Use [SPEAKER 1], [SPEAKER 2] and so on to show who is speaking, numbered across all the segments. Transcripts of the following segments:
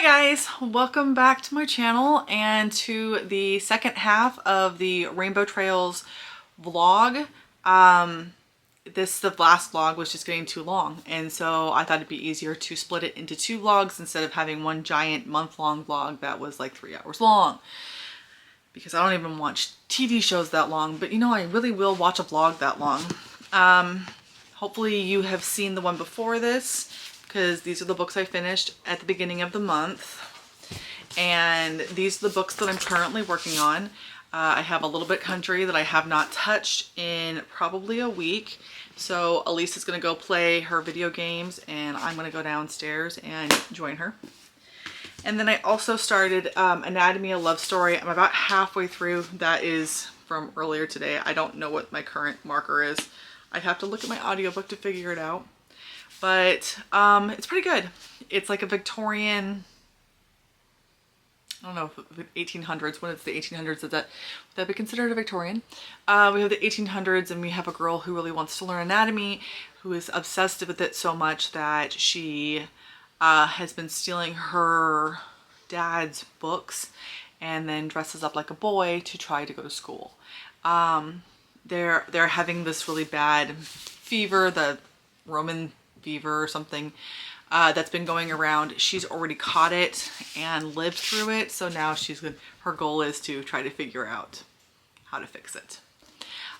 [SPEAKER 1] Guys, welcome back to my channel and to the second half of the Rainbow Trails vlog. The last vlog was just getting too long, and so I thought it'd be easier to split it into two vlogs instead of having one giant month-long vlog that was like 3 hours long, because I don't even watch TV shows that long, but you know, I really will watch a vlog that long. Hopefully you have seen the one before this, because these are the books I finished at the beginning of the month, and these are the books that I'm currently working on. I have A Little Bit Country that I have not touched in probably a week, so Elise is going to go play her video games and I'm going to go downstairs and join her. And then I also started Anatomy, a Love Story. I'm about halfway through. That is from earlier today. I don't know what my current marker is. I'd have to look at my audiobook to figure it out. But it's pretty good. It's like a Victorian, I don't know, 1800s. When it's the 1800s, would that be considered a Victorian? We have the 1800s, and we have a girl who really wants to learn anatomy, who is obsessed with it so much that she has been stealing her dad's books and then dresses up like a boy to try to go to school. They're having this really bad fever, the Roman fever or something, that's been going around. She's already caught it and lived through it, so now her goal is to try to figure out how to fix it.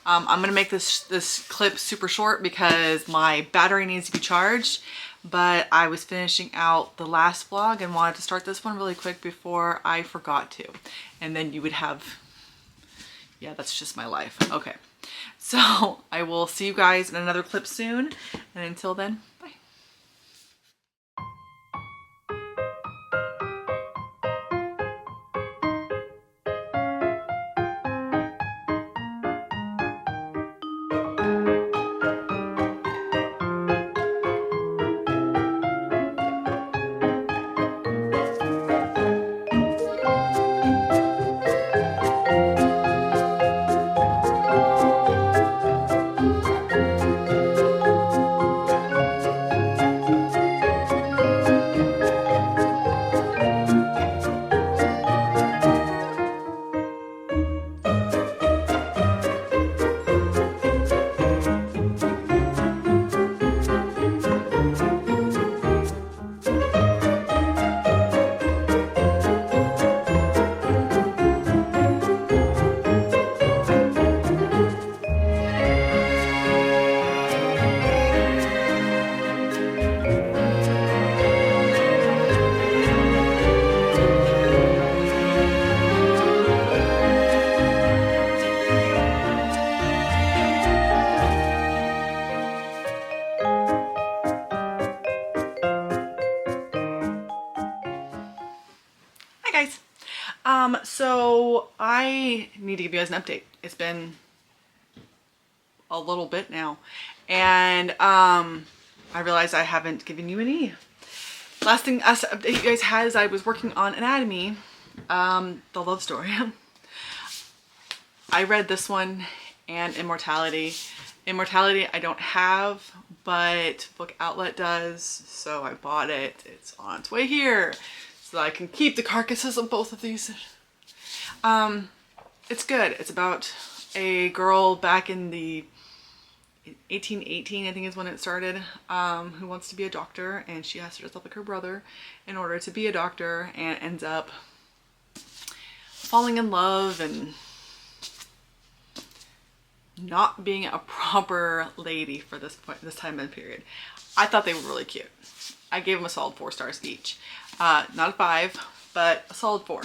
[SPEAKER 1] I'm gonna make this clip super short because my battery needs to be charged, but I was finishing out the last vlog and wanted to start this one really quick before I forgot to, and then you would have, yeah, that's just my life. Okay, so I will see you guys in another clip soon, and until then, bye. Guys, so I need to give you guys an update. It's been a little bit now, and I realized I haven't given you any. Last thing I update you guys had is I was working on Anatomy, the love story. I read this one and Immortality. Immortality I don't have, but Book Outlet does, so I bought it. It's on its way here, so I can keep the carcasses of both of these. It's good. It's about a girl back in the 1818, I think is when it started, who wants to be a doctor, and she has to dress up like her brother in order to be a doctor, and ends up falling in love and not being a proper lady for this time and period. I thought they were really cute. I gave them a solid 4 stars each. Not a 5, but a solid 4.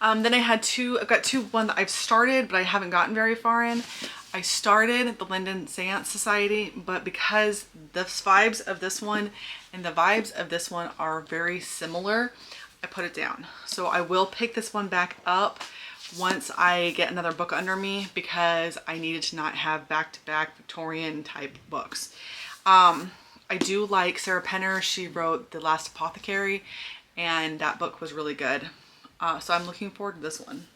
[SPEAKER 1] Then I've got one that I've started, but I haven't gotten very far in. I started the Lyndon Seance Society, but because the vibes of this one and the vibes of this one are very similar, I put it down. So I will pick this one back up once I get another book under me, because I needed to not have back-to-back Victorian type books. I do like Sarah Penner. She wrote The Last Apothecary, and that book was really good. So I'm looking forward to this one.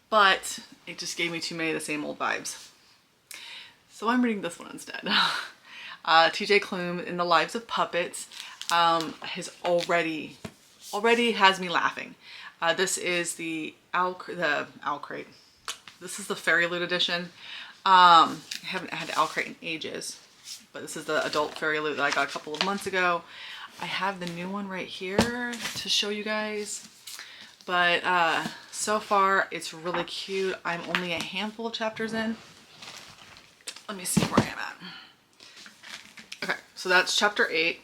[SPEAKER 1] But it just gave me too many of the same old vibes. So I'm reading this one instead. TJ Klum in The Lives of Puppets. has already has me laughing. This is the owl crate. This is the Fairy Loot edition. I haven't had owl crate in ages, but this is the adult Fairy Loot that I got a couple of months ago. I have the new one right here to show you guys. But so far it's really cute. I'm only a handful of chapters in. Let me see where I am at. Okay, so that's chapter 8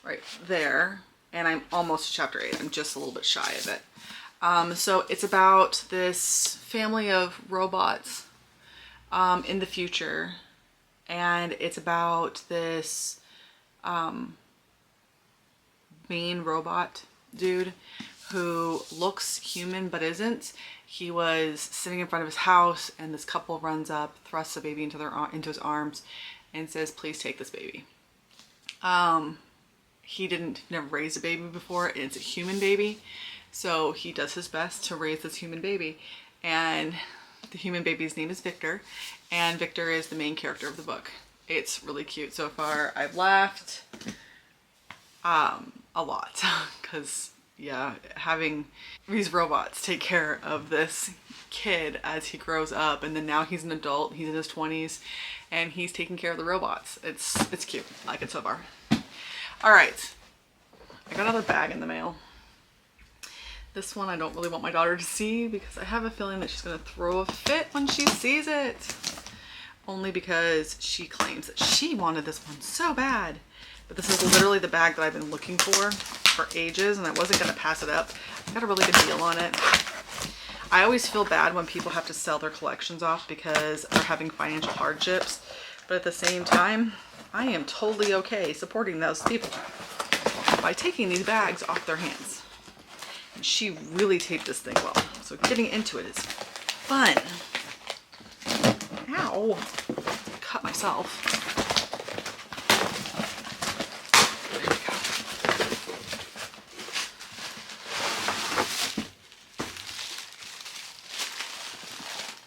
[SPEAKER 1] right there. And I'm almost to chapter 8. I'm just a little bit shy of it. So it's about this family of robots in the future. And it's about this main robot dude who looks human but isn't. He was sitting in front of his house and this couple runs up, thrusts a baby into his arms and says, "Please take this baby." He never raised a baby before. It's a human baby. So he does his best to raise this human baby. And the human baby's name is Victor. And Victor is the main character of the book. It's really cute so far. I've laughed a lot because yeah, having these robots take care of this kid as he grows up, and then now he's an adult, he's in his 20s, and he's taking care of the robots. It's cute. I like it so far. All right, I got another bag in the mail. This one I don't really want my daughter to see because I have a feeling that she's gonna throw a fit when she sees it. Only because she claims that she wanted this one so bad. But this is literally the bag that I've been looking for ages, and I wasn't gonna pass it up. I got a really good deal on it. I always feel bad when people have to sell their collections off because they're having financial hardships. But at the same time, I am totally okay supporting those people by taking these bags off their hands. And she really taped this thing well. So getting into it is fun. Ow, cut myself.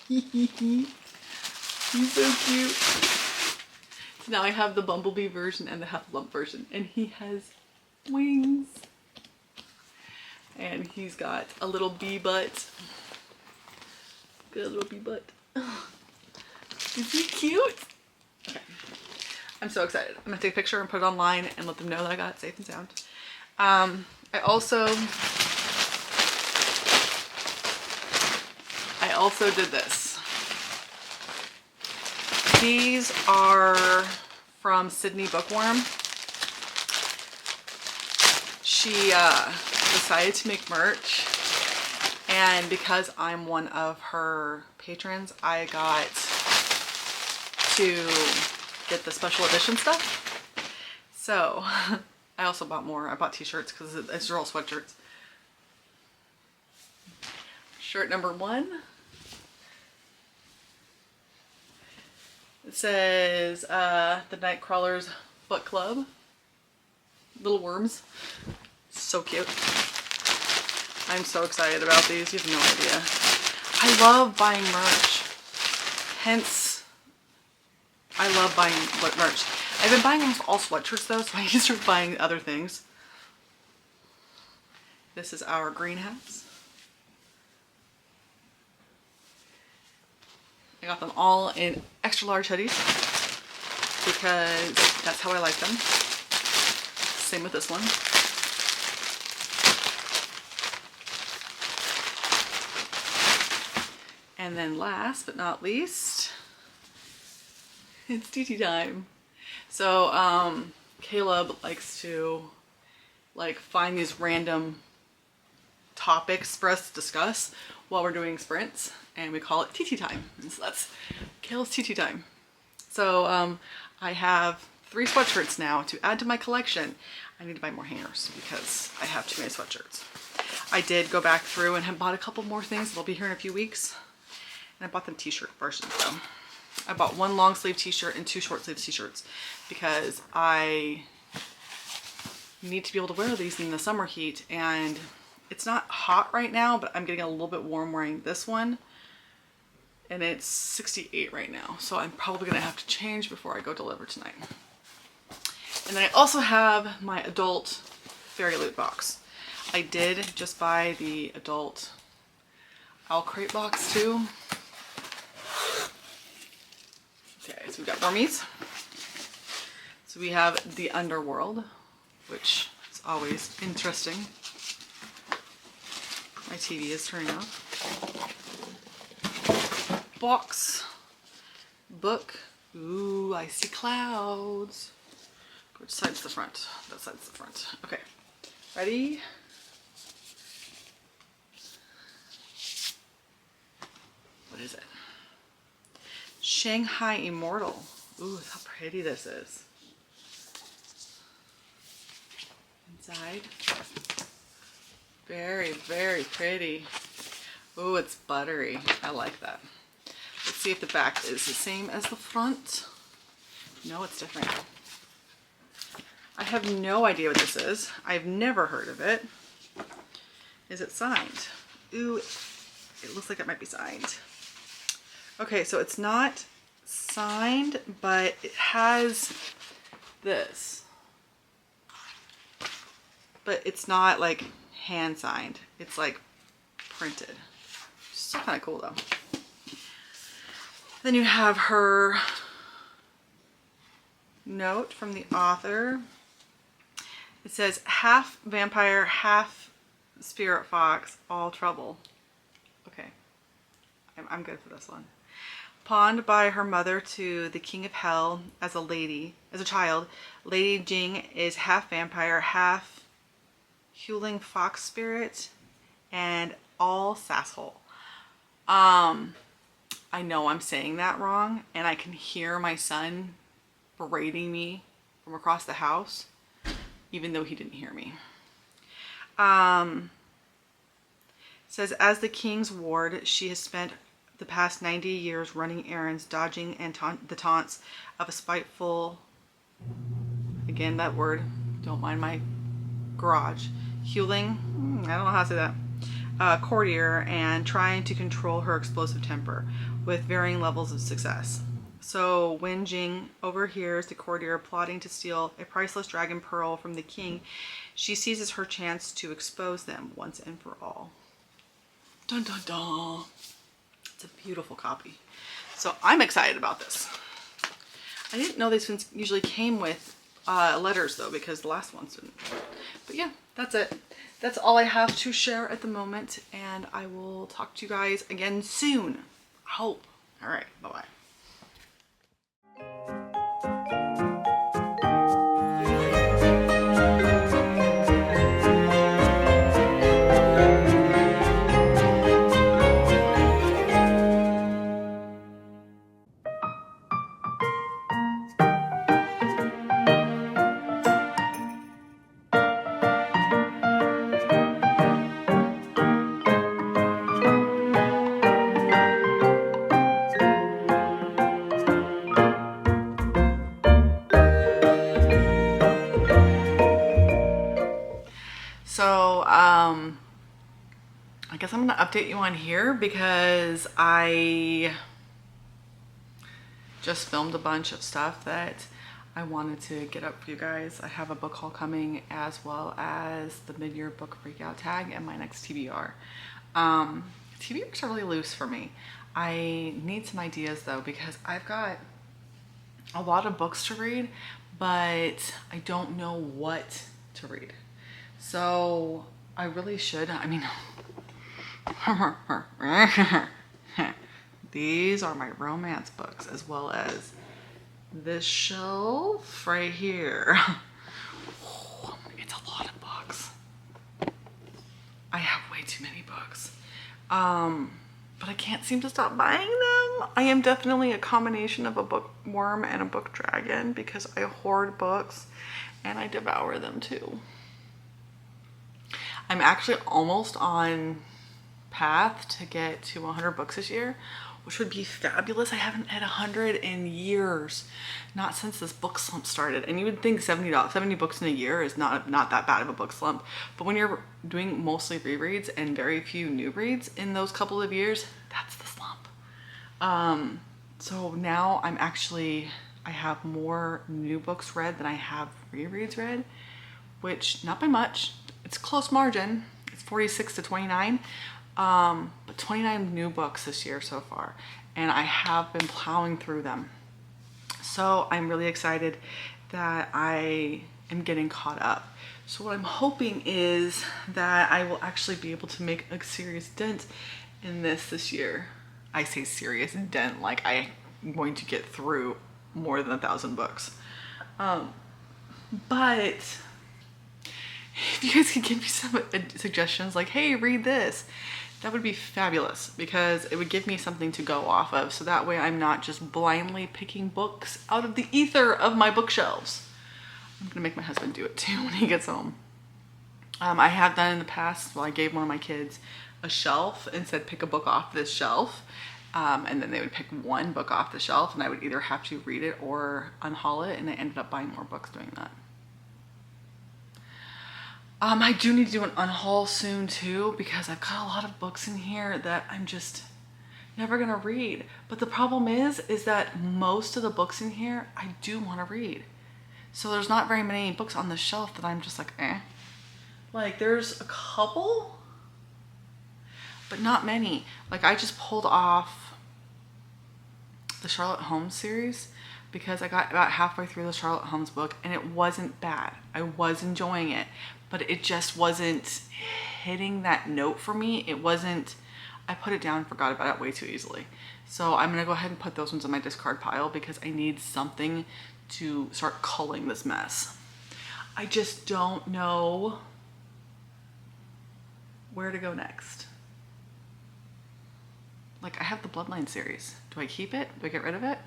[SPEAKER 1] He's so cute. So now I have the Bumblebee version and the Heffalump version, and he has wings. And he's got a little bee butt. Good little bee butt. Is he cute? Okay. I'm so excited. I'm gonna take a picture and put it online and let them know that I got it safe and sound. I also did this. These are from Sydney Bookworm. She decided to make merch, and because I'm one of her patrons, I got to get the special edition stuff. So I also bought more. I bought t-shirts because it's all sweatshirts. Shirt number 1. It says the Nightcrawler's Book Club. Little worms. So cute. I'm so excited about these. You have no idea. I love buying merch. Hence, I love buying merch. I've been buying almost all sweatshirts though, so I need to start buying other things. This is our greenhouse. I got them all in extra large hoodies because that's how I like them. Same with this one. And then last but not least, it's TT time. So Caleb likes to find these random topics for us to discuss while we're doing sprints, and we call it TT time. And so that's Caleb's TT time. So I have 3 sweatshirts now to add to my collection. I need to buy more hangers because I have too many sweatshirts. I did go back through and have bought a couple more things. They'll be here in a few weeks. And I bought them t-shirt versions though. I bought 1 long sleeve t-shirt and 2 short sleeve t-shirts because I need to be able to wear these in the summer heat, and it's not hot right now, but I'm getting a little bit warm wearing this one, and it's 68 right now, so I'm probably gonna have to change before I go deliver tonight. And then I also have my adult Fairy Loot box. I did just buy the adult Owl Crate box too. Okay, so we got Wormies. So we have the Underworld, which is always interesting. My TV is turning off. Box. Book. Ooh, I see clouds. Which side's the front? That side's the front. Okay. Ready? What is it? Shanghai Immortal. Ooh, how pretty this is. Inside. Very, very pretty. Ooh, it's buttery. I like that. Let's see if the back is the same as the front. No, it's different. I have no idea what this is. I've never heard of it. Is it signed? Ooh, it looks like it might be signed. Okay, so it's not signed, but it has this. But it's not like hand signed. It's like printed. Still kind of cool though. Then you have her note from the author. It says, half vampire, half spirit fox, all trouble. Okay, I'm good for this one. Pawned by her mother to the king of hell as a child, Lady Jing is half vampire, half Huling fox spirit, and all sasshole. I know I'm saying that wrong, and I can hear my son berating me from across the house, even though he didn't hear me. Says, as the king's ward, she has spent the past 90 years running errands, dodging and the taunts of a spiteful, again that word, don't mind my garage, Huling, I don't know how to say that, courtier, and trying to control her explosive temper with varying levels of success. So when Jing overhears the courtier plotting to steal a priceless dragon pearl from the king, she seizes her chance to expose them once and for all. Dun dun dun. It's a beautiful copy. So I'm excited about this. I didn't know these ones usually came with letters though, because the last ones didn't. But yeah, that's it. That's all I have to share at the moment, and I will talk to you guys again soon. I hope. All right, bye-bye. So, I guess I'm gonna update you on here because I just filmed a bunch of stuff that I wanted to get up for you guys. I have a book haul coming, as well as the mid-year book breakout tag and my next TBR. TBRs are really loose for me. I need some ideas though, because I've got a lot of books to read, but I don't know what to read. So I really should, I mean, these are my romance books, as well as this shelf right here. It's a lot of books. I have way too many books. But I can't seem to stop buying them. I am definitely a combination of a bookworm and a book dragon, because I hoard books and I devour them too. I'm actually almost on path to get to 100 books this year, which would be fabulous. I haven't had 100 in years, not since this book slump started. And you would think 70 books in a year is not that bad of a book slump. But when you're doing mostly rereads and very few new reads in those couple of years, that's the slump. So now I have more new books read than I have rereads read, which not by much. It's close margin. It's 46 to 29, but 29 new books this year so far, and I have been plowing through them. So I'm really excited that I am getting caught up. So what I'm hoping is that I will actually be able to make a serious dent in this year. I say serious dent like I'm going to get through more than 1,000 books. But if you guys could give me some suggestions like, hey, read this, that would be fabulous, because it would give me something to go off of. So that way I'm not just blindly picking books out of the ether of my bookshelves. I'm gonna make my husband do it too when he gets home. I have done in the past, well, I gave one of my kids a shelf and said, pick a book off this shelf. And then they would pick one book off the shelf and I would either have to read it or unhaul it. And I ended up buying more books doing that. I do need to do an unhaul soon too, because I've got a lot of books in here that I'm just never gonna read. But the problem is that most of the books in here I do want to read. So there's not very many books on the shelf that I'm just like, eh. Like there's a couple, but not many. Like I just pulled off the Charlotte Holmes series because I got about halfway through the Charlotte Holmes book and it wasn't bad. I was enjoying it, but it just wasn't hitting that note for me. It wasn't, I put it down and forgot about it way too easily. So I'm gonna go ahead and put those ones in my discard pile because I need something to start culling this mess. I just don't know where to go next. Like I have the Bloodline series. Do I keep it? Do I get rid of it?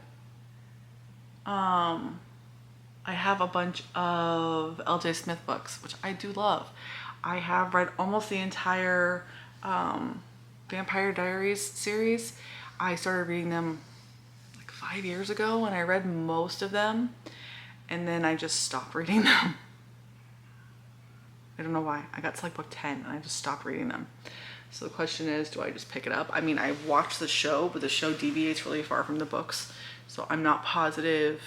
[SPEAKER 1] I have a bunch of LJ Smith books, which I do love. I have read almost the entire Vampire Diaries series. I started reading them like 5 years ago and I read most of them and then I just stopped reading them. I don't know why. I got to like book 10 and I just stopped reading them. So the question is, do I just pick it up? I mean, I watched the show, but the show deviates really far from the books. So I'm not positive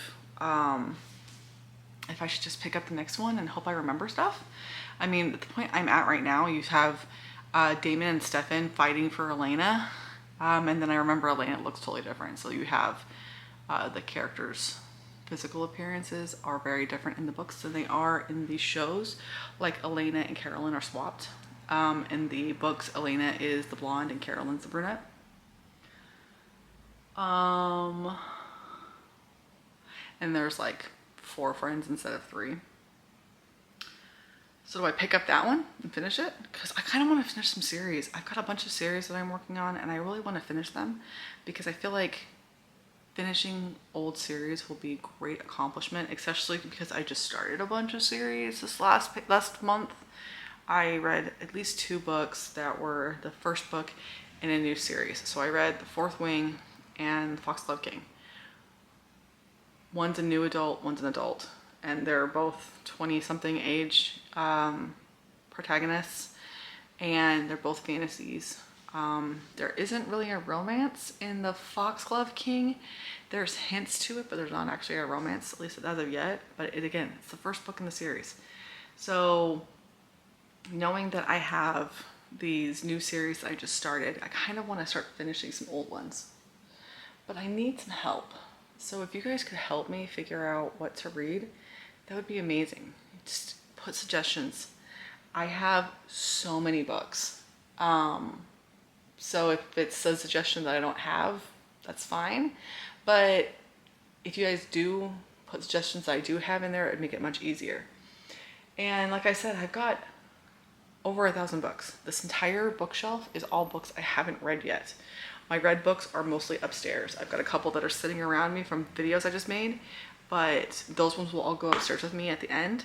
[SPEAKER 1] if I should just pick up the next one and hope I remember stuff. I mean, at the point I'm at right now, you have Damon and Stefan fighting for Elena. And then I remember Elena looks totally different. So you have the characters' physical appearances are very different in the books than they are in the shows. Like Elena and Carolyn are swapped. In the books, Elena is the blonde and Carolyn's the brunette. And there's like 4 friends instead of 3. So do I pick up that one and finish it? Because I kind of want to finish some series. I've got a bunch of series that I'm working on and I really want to finish them because I feel like finishing old series will be a great accomplishment, especially because I just started a bunch of series this last month. I read at least 2 books that were the first book in a new series. So I read The Fourth Wing and Fox Love King. One's a new adult, one's an adult. And they're both 20-something age protagonists. And they're both fantasies. There isn't really a romance in the Foxglove King. There's hints to it, but there's not actually a romance, at least as of yet. But again, it's the first book in the series. So knowing that I have these new series that I just started, I kind of want to start finishing some old ones. But I need some help. So if you guys could help me figure out what to read, that would be amazing. Just put suggestions. I have so many books. So if it's a suggestion that I don't have, that's fine. But if you guys do put suggestions that I do have in there, it'd make it much easier. And like I said, I've got over 1,000 books. This entire bookshelf is all books I haven't read yet. My read books are mostly upstairs. I've got a couple that are sitting around me from videos I just made, but those ones will all go upstairs with me at the end.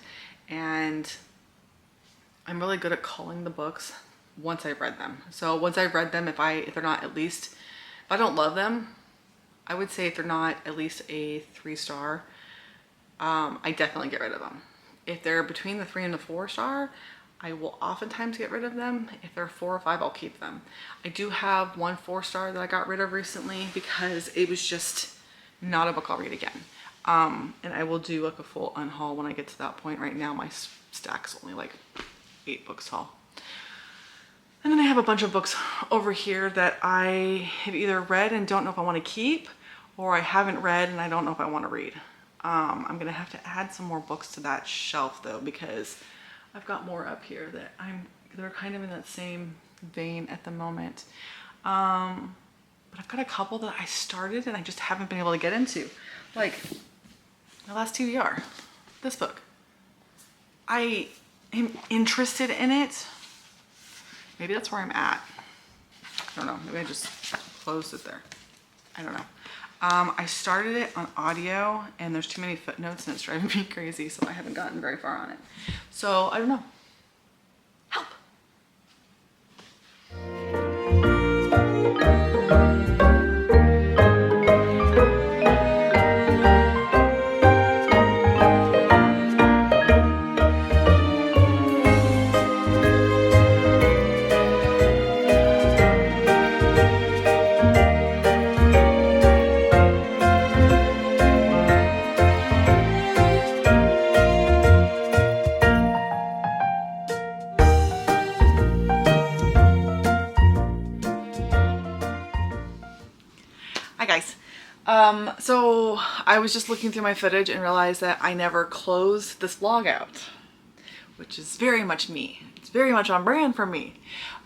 [SPEAKER 1] And I'm really good at calling the books once I've read them. So once I've read them, if they're not at least, if I don't love them, I would say if they're not at least a 3-star, I definitely get rid of them. If they're between the 3 and the 4-star, I will oftentimes get rid of them. If they're 4 or 5, I'll keep them. I do have one 4-star that I got rid of recently because it was just not a book I'll read again. And I will do like a full unhaul when I get to that point. Right now my stack's only like 8 books tall. And then I have a bunch of books over here that I have either read and don't know if I want to keep, or I haven't read and I don't know if I want to read. I'm gonna have to add some more books to that shelf though, because I've got more up here that they're kind of in that same vein at the moment. But I've got a couple that I started and I just haven't been able to get into. Like my last TBR, this book. I am interested in it. Maybe that's where I'm at. I don't know, maybe I just closed it there. I don't know. I started it on audio and there's too many footnotes and it's driving me crazy, so I haven't gotten very far on it. So I don't know. Help. So I was just looking through my footage and realized that I never closed this vlog out, which is very much me. It's very much on brand for me.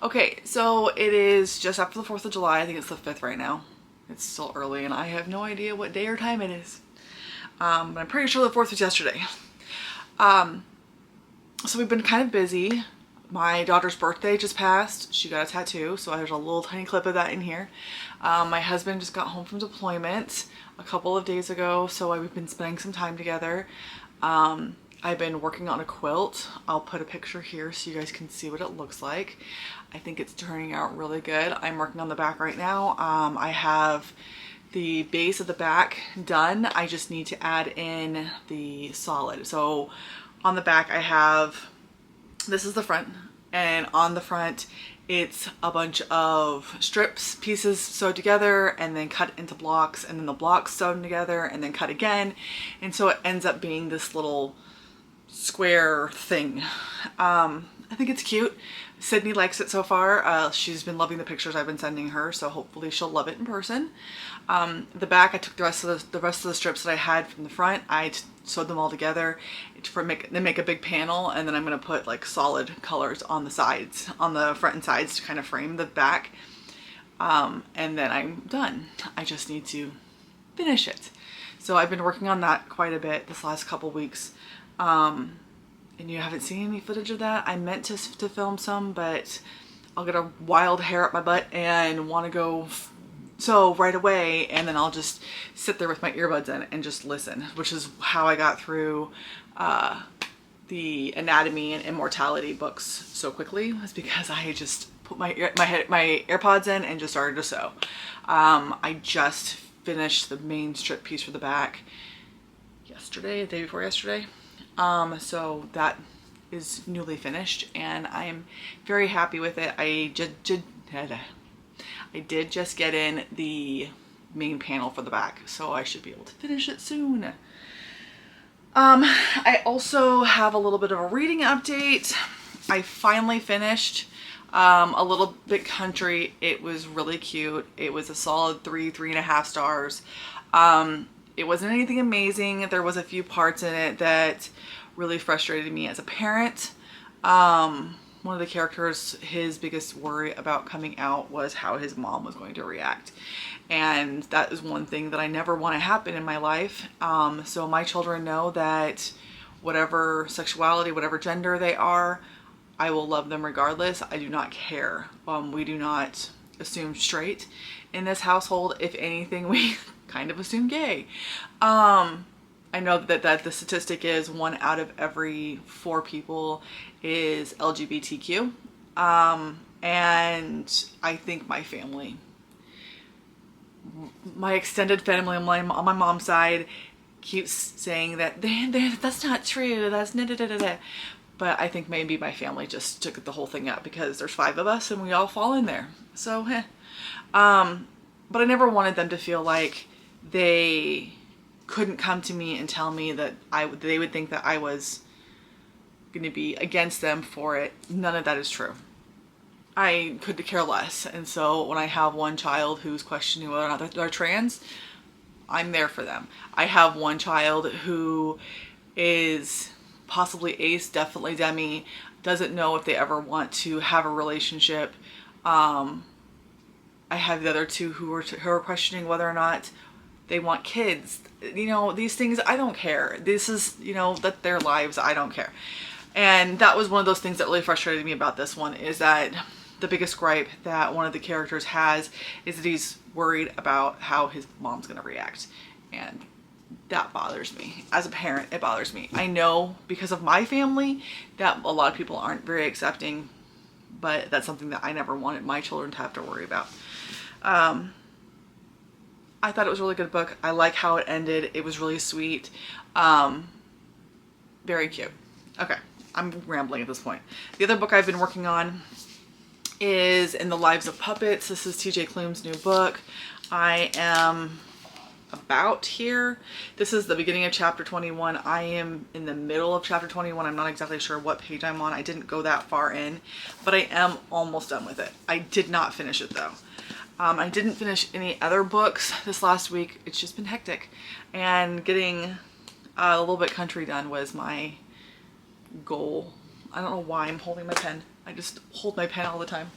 [SPEAKER 1] Okay, so it is just after the 4th of July. I think it's the 5th right now. It's still early and I have no idea what day or time it is. But I'm pretty sure the 4th was yesterday. So we've been kind of busy. My daughter's birthday just passed. She got a tattoo, so there's a little tiny clip of that in here. My husband just got home from deployment a couple of days ago, so we've been spending some time together. I've been working on a quilt. I'll put a picture here so you guys can see what it looks like. I think it's turning out really good. I'm working on the back right now. I have the base of the back done. I just need to add in the solid. So on the back I have, this is the front, and on the front it's a bunch of strips, pieces sewed together and then cut into blocks, and then the blocks sewn together and then cut again, and so it ends up being this little square thing. I think it's cute. Sydney likes it so far. She's been loving the pictures I've been sending her, so hopefully she'll love it in person. The back, I took the rest of the strips that I had from the front. I sewed them all together to make a big panel, and then I'm going to put like solid colors on the sides, on the front and sides, to kind of frame the back. And then I'm done. I just need to finish it. So I've been working on that quite a bit this last couple weeks. And you haven't seen any footage of that. I meant to film some, but I'll get a wild hair up my butt and want to go sew right away, and then I'll just sit there with my earbuds in and just listen, which is how I got through the anatomy and immortality books so quickly, was because I just put my AirPods in and just started to sew. I just finished the main strip piece for the back yesterday, the day before yesterday. So that is newly finished and I am very happy with it. I did just get in the main panel for the back, so I should be able to finish it soon. I also have a little bit of a reading update. I finally finished A Little Bit Country. It was really cute. It was a solid 3.5 stars. It wasn't anything amazing. There was a few parts in it that really frustrated me as a parent. One of the characters, his biggest worry about coming out was how his mom was going to react. And that is one thing that I never want to happen in my life. So my children know that whatever sexuality, whatever gender they are, I will love them regardless. I do not care. We do not assume straight in this household. If anything, we kind of assume gay. I know that the statistic is 1 out of every 4 people is LGBTQ. And I think my family, my extended family on my mom's side keeps saying that that's not true, that's da-da-da-da-da. But I think maybe my family just took the whole thing up because there's 5 of us and we all fall in there. So, but I never wanted them to feel like they couldn't come to me and tell me that they would think that I was going to be against them for it. None of that is true. I could care less. And so when I have one child who's questioning whether or not they're trans, I'm there for them. I have one child who is possibly ace, definitely demi, doesn't know if they ever want to have a relationship. I have the other two who are questioning whether or not they want kids. You know, these things, I don't care. This is, you know, that their lives, I don't care. And that was one of those things that really frustrated me about this one, is that the biggest gripe that one of the characters has is that he's worried about how his mom's gonna react. And that bothers me. As a parent, it bothers me. I know because of my family that a lot of people aren't very accepting, but that's something that I never wanted my children to have to worry about. I thought it was a really good book. I like how it ended. It was really sweet. Very cute. Okay, I'm rambling at this point. The other book I've been working on is In the Lives of Puppets. This is TJ Klune's new book. I am about here. This is the beginning of chapter 21. I am in the middle of chapter 21. I'm not exactly sure what page I'm on. I didn't go that far in, but I am almost done with it. I did not finish it though. I didn't finish any other books this last week. It's just been hectic, and getting a little bit country done was my goal. I don't know why I'm holding my pen. I just hold my pen all the time.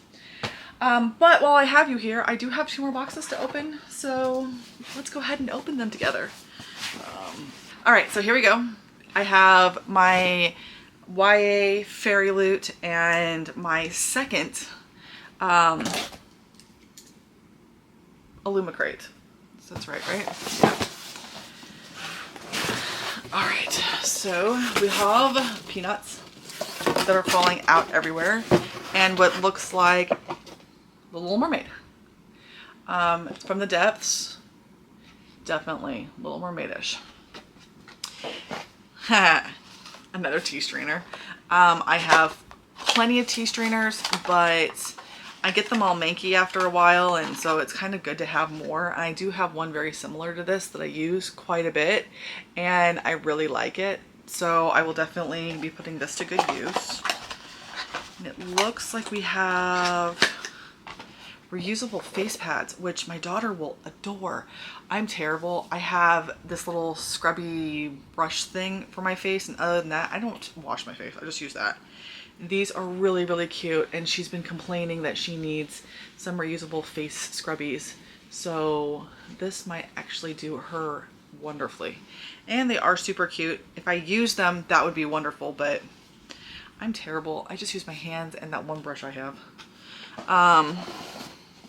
[SPEAKER 1] But while I have you here, I do have 2 more boxes to open, so let's go ahead and open them together. All right, so here we go. I have my YA Fairy Loot and my second Illumicrate. That's right? Yeah. All right, so we have peanuts that are falling out everywhere, and what looks like The Little Mermaid. It's from the depths. Definitely Little Mermaidish. Another tea strainer. I have plenty of tea strainers, but I get them all manky after a while, and so it's kind of good to have more. I do have one very similar to this that I use quite a bit, and I really like it. So I will definitely be putting this to good use. And it looks like we have reusable face pads, which my daughter will adore. I'm terrible. I have this little scrubby brush thing for my face, and other than that, I don't wash my face. I just use that. These are really, really cute, and she's been complaining that she needs some reusable face scrubbies. So this might actually do her wonderfully. And they are super cute. If I use them, that would be wonderful, but I'm terrible. I just use my hands and that one brush I have.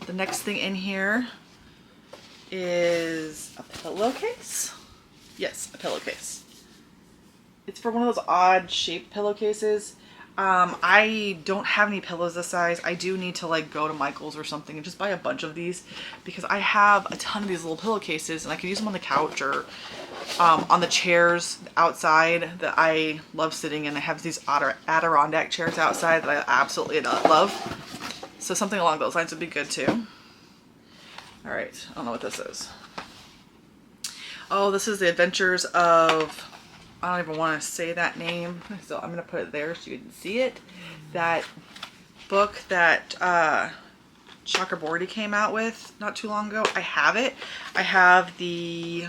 [SPEAKER 1] The next thing in here is a pillowcase. Yes, a pillowcase. It's for one of those odd shaped pillowcases. I don't have any pillows this size. I do need to like go to Michael's or something and just buy a bunch of these, because I have a ton of these little pillowcases and I can use them on the couch or on the chairs outside that I love sitting in. I have these Adirondack chairs outside that I absolutely love. So something along those lines would be good too. All right, I don't know what this is. Oh, this is The Adventures of, I don't even want to say that name, so I'm going to put it there so you can see it. That book that Chakraborty came out with not too long ago. I have it. I have I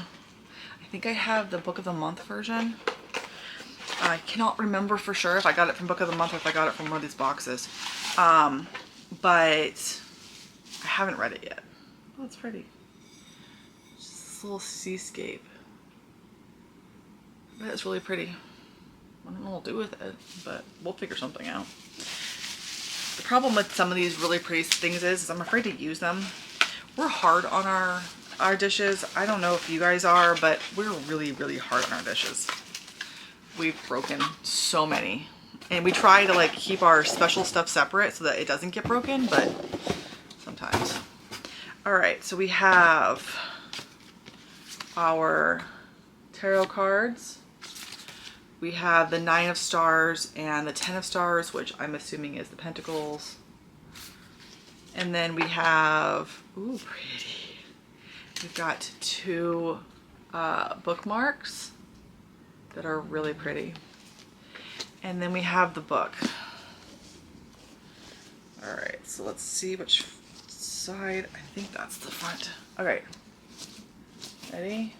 [SPEAKER 1] think I have the Book of the Month version. I cannot remember for sure if I got it from Book of the Month or if I got it from one of these boxes. But I haven't read it yet. Oh, it's pretty. Just this little seascape. But it's really pretty. I don't know what we'll do with it, but we'll figure something out. The problem with some of these really pretty things is I'm afraid to use them. We're hard on our dishes. I don't know if you guys are, but we're really, really hard on our dishes. We've broken so many. And we try to like keep our special stuff separate so that it doesn't get broken, but sometimes. All right, so we have our tarot cards. We have the 9 of Stars and the 10 of Stars, which I'm assuming is the Pentacles. And then we have, ooh, pretty. We've got 2 bookmarks that are really pretty. And then we have the book. All right, so let's see which side. I think that's the front. All right, ready?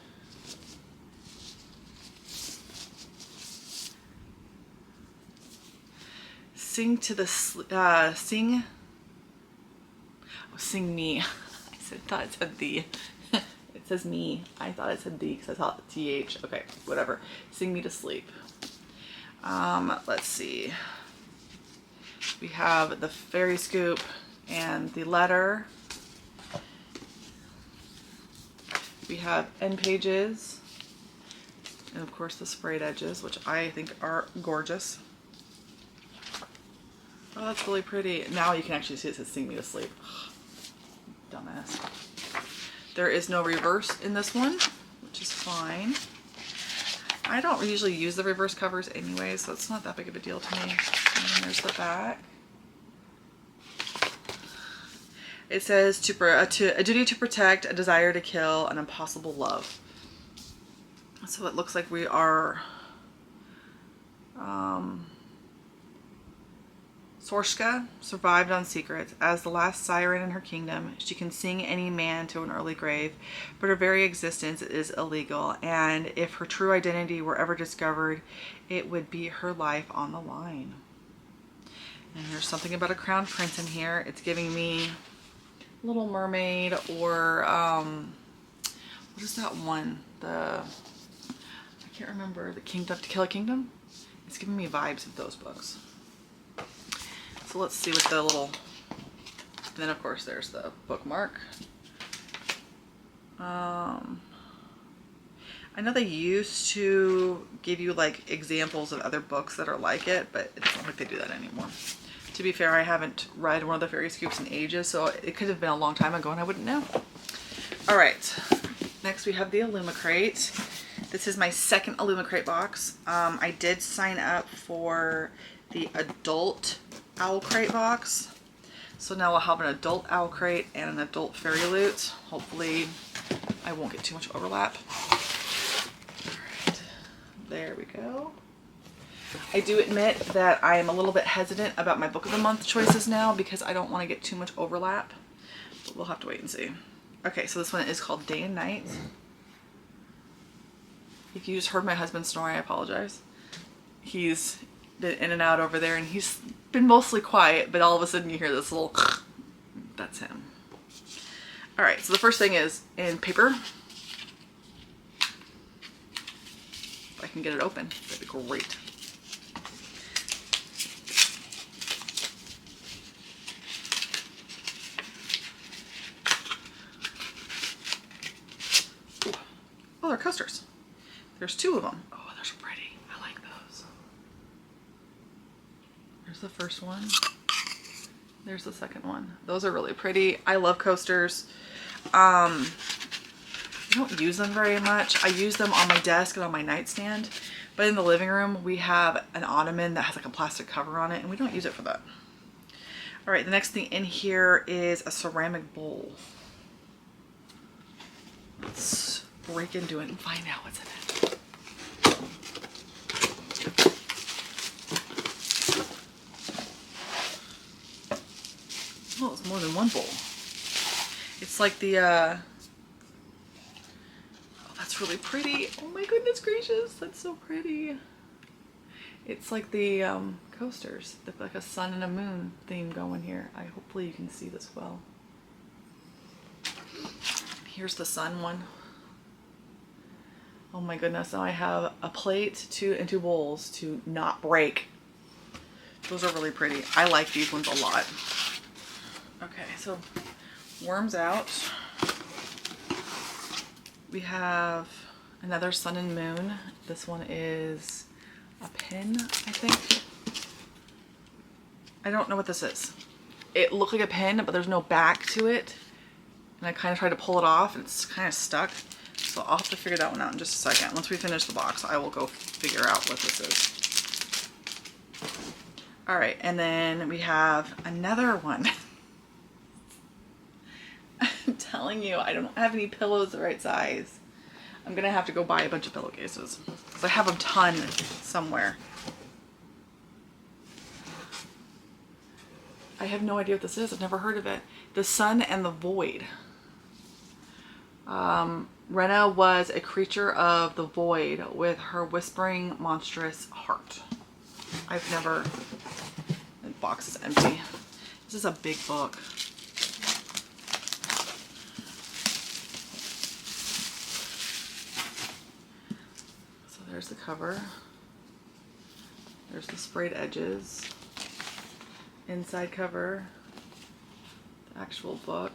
[SPEAKER 1] Sing to the, sing me. Thought it said the. It says me. I thought it said the because I thought TH. Okay, whatever. Sing me to sleep. Let's see. We have the fairy scoop and the letter. We have end pages. And of course the sprayed edges, which I think are gorgeous. Oh, that's really pretty. Now you can actually see it says sing me to sleep. Dumbass. There is no reverse in this one, which is fine. I don't usually use the reverse covers anyway, so it's not that big of a deal to me. And then there's the back. It says a duty to protect, a desire to kill, an impossible love. So it looks like we are Sorshka survived on secrets. As the last siren in her kingdom, she can sing any man to an early grave, but her very existence is illegal, and if her true identity were ever discovered, it would be her life on the line. And there's something about a crown prince in here. It's giving me Little Mermaid, or what is that one? I can't remember. The Kingdom, To Kill a Kingdom? It's giving me vibes of those books. So let's see what the little, and then of course there's the bookmark. I know they used to give you like examples of other books that are like it, but it doesn't look like they do that anymore. To be fair, I haven't read one of the fairy scoops in ages, so it could have been a long time ago and I wouldn't know. All right, next we have the Illumicrate. This is my second Illumicrate box. I did sign up for the adult Owl Crate box. So now I'll have an adult Owl Crate and an adult Fairy Loot. Hopefully I won't get too much overlap. All right, there we go. I do admit that I am a little bit hesitant about my book of the month choices now because I don't want to get too much overlap, but we'll have to wait and see. Okay, so this one is called Day and Night. If you just heard my husband snore, I apologize. He's been in and out over there and he's been mostly quiet, but all of a sudden you hear this little, that's him. All right, so the first thing is in paper. If I can get it open, that'd be great. Ooh. Oh, they're coasters. There's two of them. Oh, they're so pretty. I like those. There's the first one. There's the second one. Those are really pretty. I love coasters. I don't use them very much. I use them on my desk and on my nightstand, but in the living room we have an ottoman that has like a plastic cover on it and we don't use it for that. All right, the next thing in here is a ceramic bowl. Let's break into it and find out what's in it. Oh, it's more than one bowl. It's like the, oh, that's really pretty. Oh my goodness gracious, that's so pretty. It's like the coasters, like a sun and a moon theme going here. Hopefully you can see this well. Here's the sun one. Oh my goodness, now I have a plate, and two bowls to not break. Those are really pretty. I like these ones a lot. Okay, so worms out. We have another sun and moon. This one is a pin, I think. I don't know what this is. It looked like a pin, but there's no back to it. And I kind of tried to pull it off and it's kind of stuck. So I'll have to figure that one out in just a second. Once we finish the box, I will go figure out what this is. All right, and then we have another one. I'm telling you, I don't have any pillows the right size. I'm gonna have to go buy a bunch of pillowcases because I have a ton somewhere. I have no idea what this is. I've never heard of it. The Sun and the Void. Rena was a creature of the void with her whispering, monstrous heart. I've never... The box is empty. This is a big book. So there's the cover. There's the sprayed edges. Inside cover. The actual book.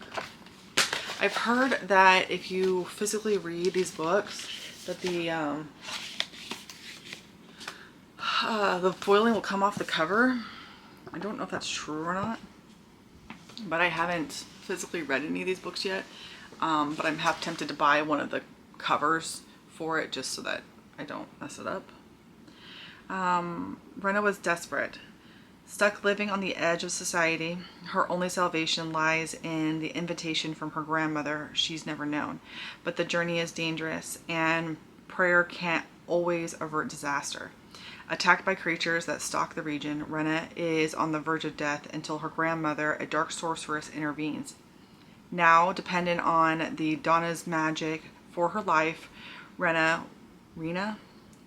[SPEAKER 1] I've heard that if you physically read these books, that the foiling will come off the cover. I don't know if that's true or not, but I haven't physically read any of these books yet. But I'm half tempted to buy one of the covers for it just so that I don't mess it up. Rena was desperate. Stuck living on the edge of society, her only salvation lies in the invitation from her grandmother she's never known. But the journey is dangerous, and prayer can't always avert disaster. Attacked by creatures that stalk the region, Rena is on the verge of death until her grandmother, a dark sorceress, intervenes. Now, dependent on the Donna's magic for her life, Rena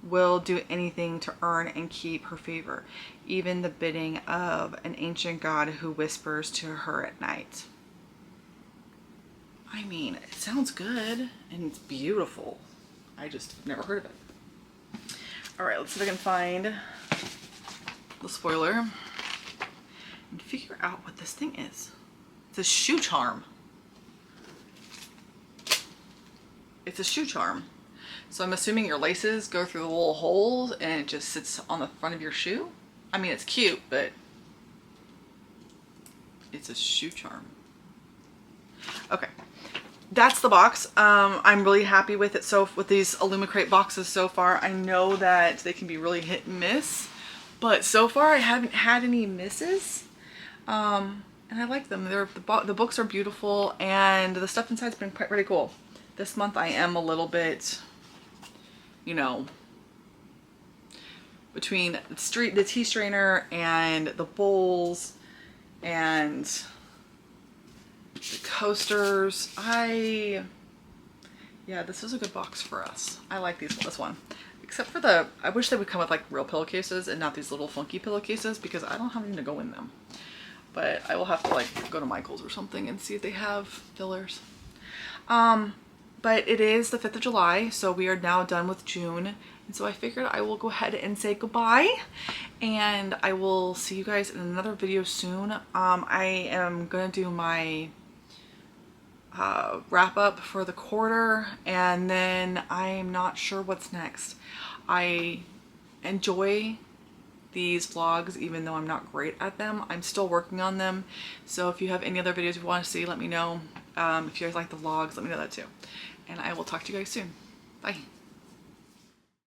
[SPEAKER 1] will do anything to earn and keep her favor, even the bidding of an ancient god who whispers to her at night. I mean, it sounds good and it's beautiful. I just never heard of it. All right, let's see if I can find the spoiler and figure out what this thing is. It's a shoe charm. It's a shoe charm. So I'm assuming your laces go through the little holes and it just sits on the front of your shoe. I mean, it's cute, but it's a shoe charm. Okay, that's the box. I'm really happy with it. So with these Illumicrate boxes so far, I know that they can be really hit and miss, but so far I haven't had any misses. And I like them. The books are beautiful and the stuff inside's been quite pretty cool. This month I am a little bit, you know, between the tea strainer and the bowls and the coasters. Yeah, this is a good box for us. I like this one. Except for I wish they would come with like real pillowcases and not these little funky pillowcases because I don't have anything to go in them. But I will have to like go to Michael's or something and see if they have fillers. But it is the 5th of July, so we are now done with June. And so I figured I will go ahead and say goodbye. And I will see you guys in another video soon. I am going to do my wrap up for the quarter. And then I'm not sure what's next. I enjoy these vlogs even though I'm not great at them. I'm still working on them. So if you have any other videos you want to see, let me know. If you guys like the vlogs, let me know that too. And I will talk to you guys soon. Bye.